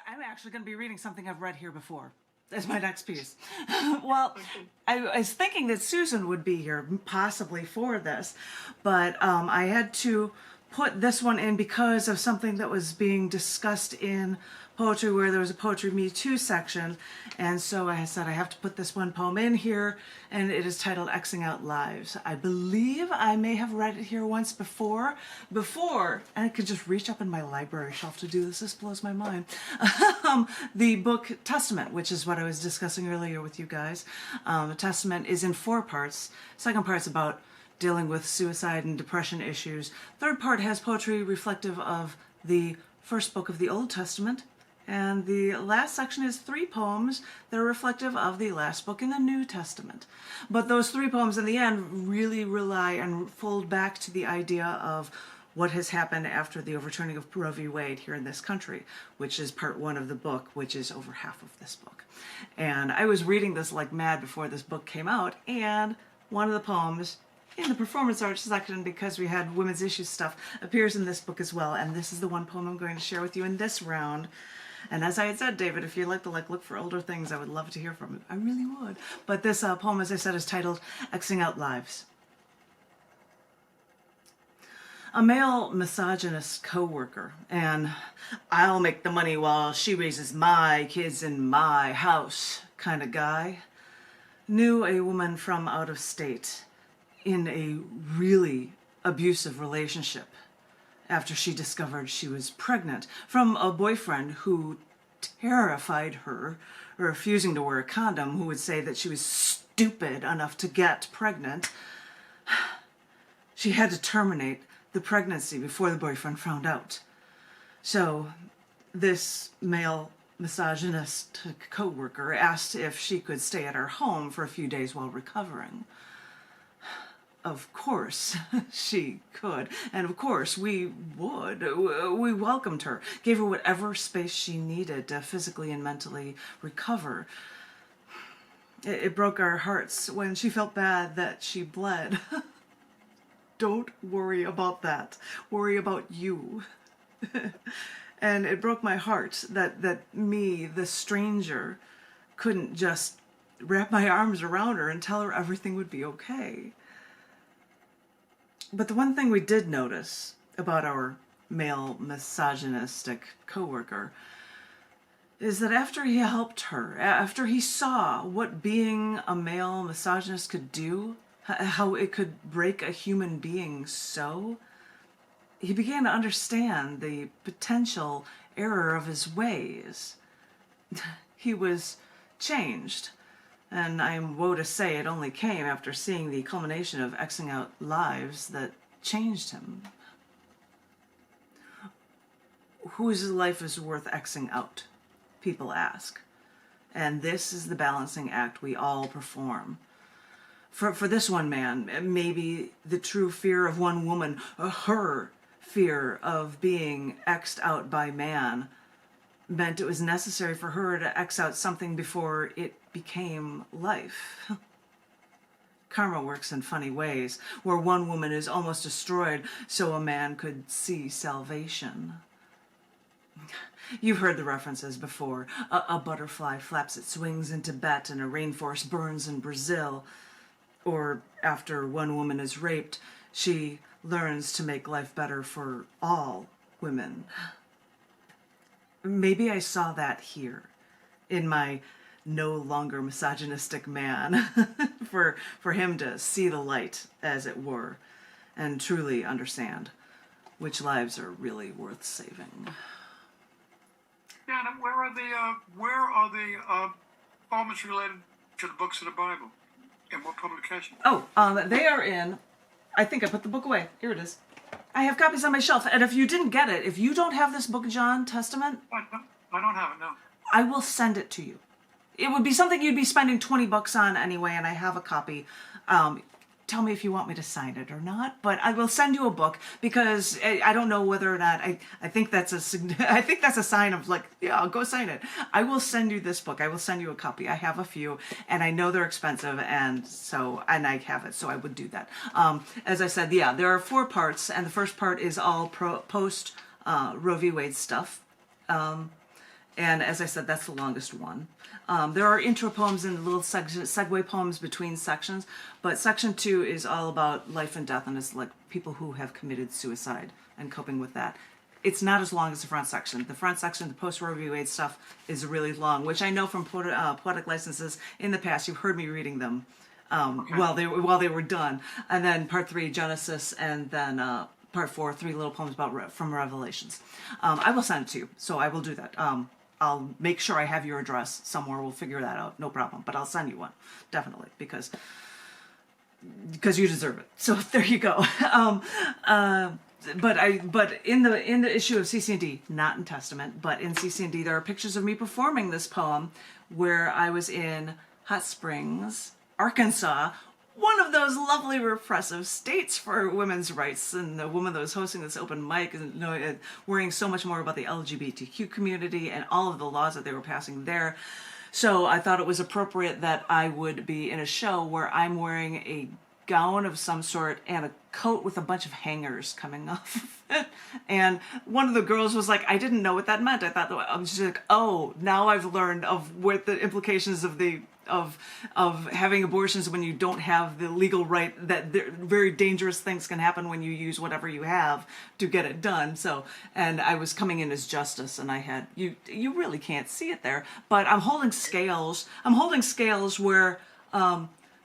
I'm actually going to be reading something I've read here before. That's my next piece. Well, I was thinking that Susan would be here possibly for this, but I had to put this one in because of something that was being discussed in poetry, where there was a Poetry Me Too section, and so I said I have to put this one poem in here, and it is titled Xing Out Lives. I believe I may have read it here once before, and I could just reach up in my library shelf to do this blows my mind, the book Testament, which is what I was discussing earlier with you guys. The Testament is in 4 parts. Second part's about dealing with suicide and depression issues. Third part has poetry reflective of the first book of the Old Testament. And the last section is 3 poems that are reflective of the last book in the New Testament. But those 3 poems in the end really rely and fold back to the idea of what has happened after the overturning of Roe v. Wade here in this country, which is part 1 of the book, which is over half of this book. And I was reading this like mad before this book came out, and one of the poems in the performance art section, because we had women's issues stuff, appears in this book as well. And this is the one poem I'm going to share with you in this round. And as I had said, David, if you'd like to look for older things, I would love to hear from you. I really would. But this poem, as I said, is titled Xing Out Lives. A male misogynist co-worker, and I'll make the money while she raises my kids in my house kind of guy, knew a woman from out of state in a really abusive relationship after she discovered she was pregnant from a boyfriend who terrified her, refusing to wear a condom, who would say that she was stupid enough to get pregnant. She had to terminate the pregnancy before the boyfriend found out. So this male misogynist co-worker asked if she could stay at our home for a few days while recovering. Of course she could, and of course we would. We welcomed her, gave her whatever space she needed to physically and mentally recover. It broke our hearts when she felt bad that she bled. Don't worry about that. Worry about you. And it broke my heart that me, the stranger, couldn't just wrap my arms around her and tell her everything would be okay. But the one thing we did notice about our male misogynistic coworker is that after he helped her, after he saw what being a male misogynist could do, how it could break a human being so, he began to understand the potential error of his ways. He was changed. And I am woe to say it only came after seeing the culmination of Xing Out Lives that changed him. Whose life is worth Xing out? People ask. And this is the balancing act we all perform. For this one man, maybe the true fear of one woman, her fear of being X'd out by man, meant it was necessary for her to X out something before it became life. Karma works in funny ways, where one woman is almost destroyed so a man could see salvation. You've heard the references before. A butterfly flaps its wings in Tibet and a rainforest burns in Brazil. Or after one woman is raped, she learns to make life better for all women. Maybe I saw that here in my no longer misogynistic man, for him to see the light, as it were, and truly understand which lives are really worth saving. Yeah, and where are the poems related to the books of the Bible? In what publication? Oh, they are in, I think I put the book away. Here it is. I have copies on my shelf, and if you didn't get it, if you don't have this book, John, Testament, I don't have it, no. I will send it to you. It would be something you'd be spending $20 on anyway, and I have a copy. Tell me if you want me to sign it or not, but I will send you a book, because I don't know whether or not, I think that's a sign of like, yeah, I'll go sign it. I will send you this book. I will send you a copy. I have a few, and I know they're expensive, and I have it, so I would do that. As I said, yeah, there are 4 parts, and the first part is all post Roe v. Wade stuff. And as I said, that's the longest one. There are intro poems and little segue poems between sections, but section 2 is all about life and death, and it's like people who have committed suicide and coping with that. It's not as long as the front section. The front section, the post-Roe v. Wade stuff, is really long, which I know from Poetic licenses in the past. You've heard me reading them while they were done. And then part 3, Genesis, and then part 4, 3 little poems from Revelations. I will send it to you, so I will do that. I'll make sure I have your address somewhere. We'll figure that out, no problem. But I'll send you one, definitely, because you deserve it. So there you go. But in the issue of cc&d, not in Testament, but in cc&d, there are pictures of me performing this poem where I was in Hot Springs, Arkansas, one of those lovely repressive states for women's rights, and the woman that was hosting this open mic and worrying so much more about the LGBTQ community and all of the laws that they were passing there. So I thought it was appropriate that I would be in a show where I'm wearing a gown of some sort and a coat with a bunch of hangers coming off of it. And one of the girls was like, I didn't know what that meant. I thought, I was just like, oh, now I've learned of what the implications of having abortions when you don't have the legal right, that very dangerous things can happen when you use whatever you have to get it done. So, and I was coming in as justice, and I had, you really can't see it there, but I'm holding scales. I'm holding scales where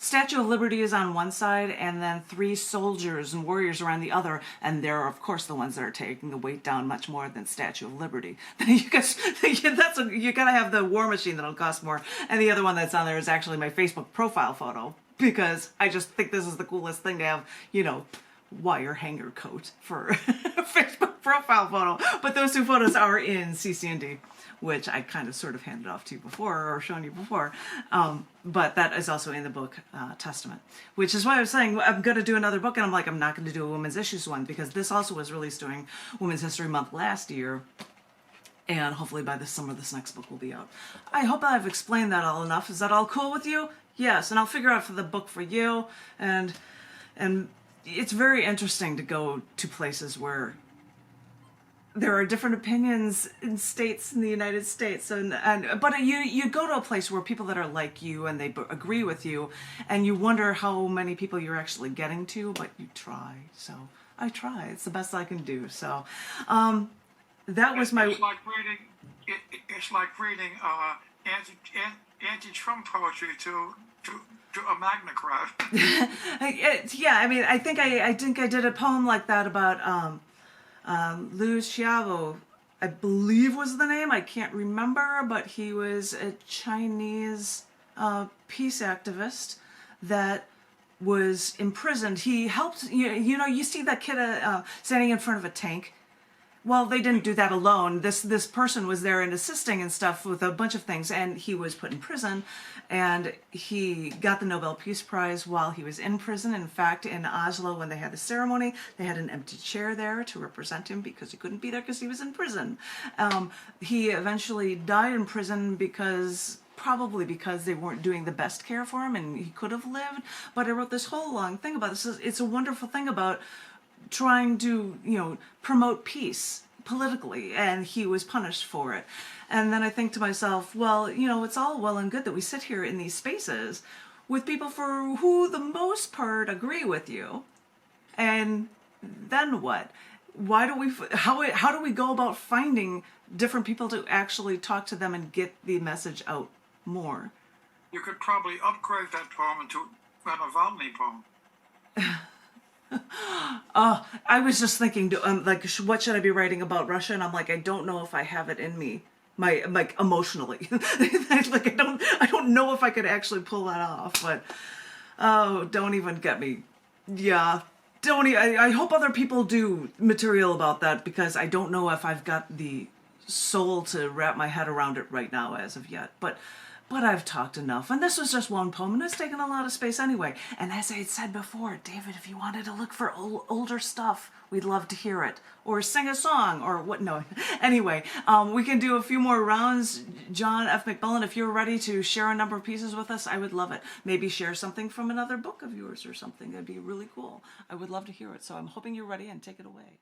Statue of Liberty is on one side, and then 3 soldiers and warriors are on the other, and they're of course the ones that are taking the weight down much more than Statue of Liberty. You gotta have the War Machine that'll cost more, and the other one that's on there is actually my Facebook profile photo, because I just think this is the coolest thing to have, wire hanger coat for a Facebook profile photo. But those 2 photos are in cc&d, which I kind of sort of handed off to you before, or shown you before. But that is also in the book Testament, which is why I was saying I'm going to do another book, and I'm like, I'm not going to do a women's issues one, because this also was released during Women's History Month last year, and hopefully by this summer this next book will be out. I hope I've explained that all enough. Is that all cool with you? Yes, and I'll figure out for the book for you, and it's very interesting to go to places where there are different opinions in states in the United States, but you go to a place where people that are like you and they agree with you, and you wonder how many people you're actually getting to, but you try. So I try. It's the best I can do. So that was my. It's like reading. It's like reading anti-Trump poetry to a Magna crowd. Yeah, I mean, I think I did a poem like that about Liu Xiaobo, I believe was the name. I can't remember, but he was a Chinese peace activist that was imprisoned. He helped, you see that kid standing in front of a tank. Well, they didn't do that alone. This person was there and assisting and stuff with a bunch of things, and he was put in prison, and he got the Nobel Peace Prize while he was in prison. In fact, in Oslo, when they had the ceremony, they had an empty chair there to represent him because he couldn't be there because he was in prison. He eventually died in prison probably because they weren't doing the best care for him, and he could have lived. But I wrote this whole long thing about this. It's a wonderful thing about trying to, promote peace politically, and he was punished for it. And then I think to myself, well, it's all well and good that we sit here in these spaces with people for who the most part agree with you. And then what? How do we go about finding different people to actually talk to them and get the message out more? You could probably upgrade that poem into a Navalny poem. I was just thinking, what should I be writing about Russia? And I'm like, I don't know if I have it in me, emotionally. I don't know if I could actually pull that off. But don't even get me. Yeah, I hope other people do material about that, because I don't know if I've got the soul to wrap my head around it right now as of yet. But I've talked enough, and this was just one poem, and it's taken a lot of space anyway. And as I had said before, David, if you wanted to look for older stuff, we'd love to hear it, or sing a song, or what? No. Anyway, we can do a few more rounds. John F. McMillan, if you're ready to share a number of pieces with us, I would love it. Maybe share something from another book of yours or something. That'd be really cool. I would love to hear it. So I'm hoping you're ready, and take it away.